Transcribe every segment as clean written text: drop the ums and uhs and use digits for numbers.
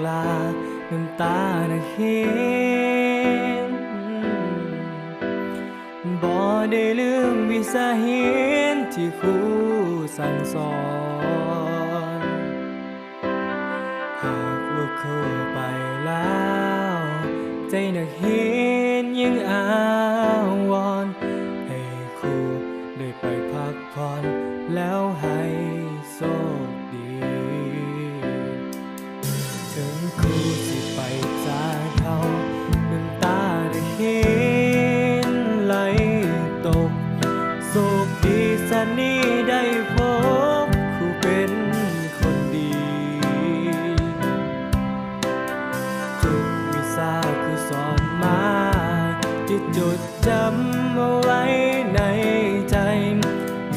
ลาน้ำตานักเห็นบ่ได้ลืมวิสาเหตุที่ครูสั่งสอนหากว่าครูไปแล้วใจนักเห็นยังอาวรณ์ให้ครูได้ไปพักผ่อนแล้วให้โชคดีถึงครูสิไปจากเขาน้ำตาได้เห็นไหลตกโชคดีสันนี้ได้พบครูเป็นคนดีทุกวิชาครูสอนมาจะจดจำเอาไว้ในใจ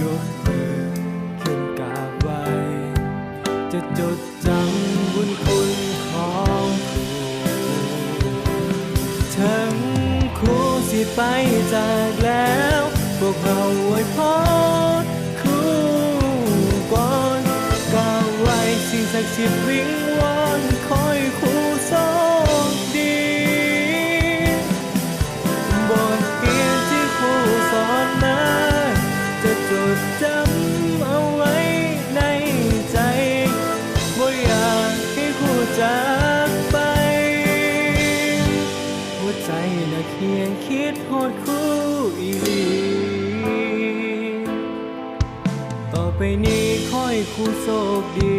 ยกมือขึ้นกราบไหว้จะจดจำบุญคุณของครูถึงครูสิไปจากแล้วพวกเราอวยพรครูก่อนกล่าวไว้สิ่งศักดิ์สิทธิ์วิงวอนคอยครูโชคดีบทเรียนที่ครูสอนมาจะจดจำเอาไว้ในใจบ่อยากให้ครูจากไปหัวใจน่ะเคียงคิดฮอดครูอีหลีต่อไปนี้ขอให้ครูโชคดี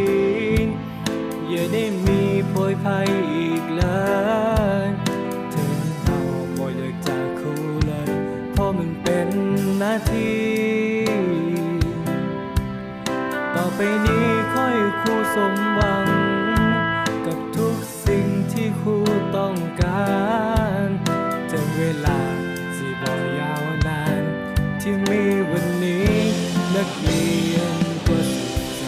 อย่าได้มีโพยภัยอีกเลยถึงเราบ่อยากจากครูเลยเพราะมันเป็นหน้าที่ต่อไปนี้ขอให้ครูสมหวังกับทุกสิ่งที่ครูต้องการถึงเวลาสิบ่ยาวนานที่มีวันนี้นักเรียนก็สุขใจ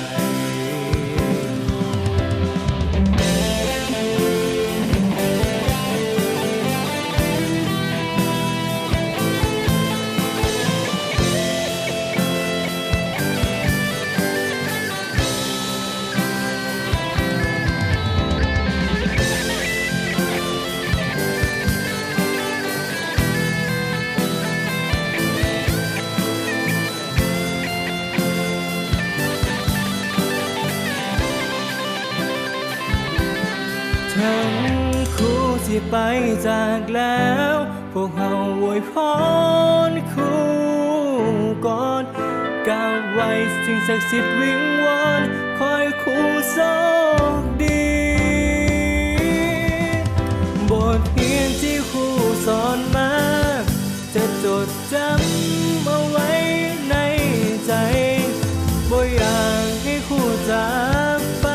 ถึงครูสิไปจากแล้วพวกเราอวยพรครูก่อนกล่าวไว้สิ่งศักดิ์สิทธิ์วิงวอนคอยครูโชคดีบทเรียนที่ครูสอนมาจะจดจำเอาไว้ในใจบ่อยากให้ครูจากไป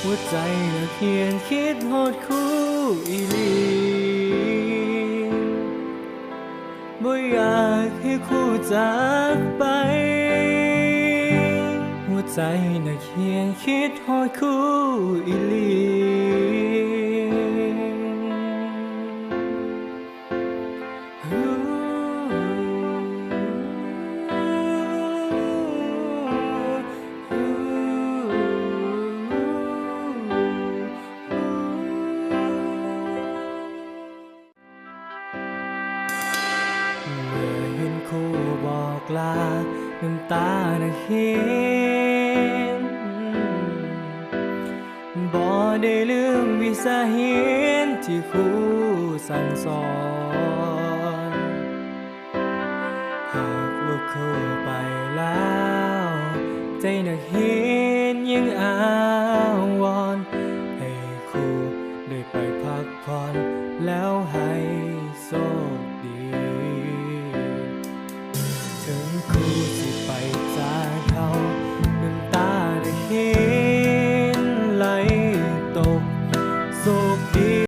หัวใจน่ะเขียนคิดฮอดครูอีหลีบ่อยากให้ครูจากไปหัวใจน่ะเขียนคิดฮอดครูอีหลีครูบอกลาน้ำตานักเห็นบ่ได้ลืมวิสาเหตุที่ครูสั่งสอนหากว่าครูไปแล้วใจนักเห็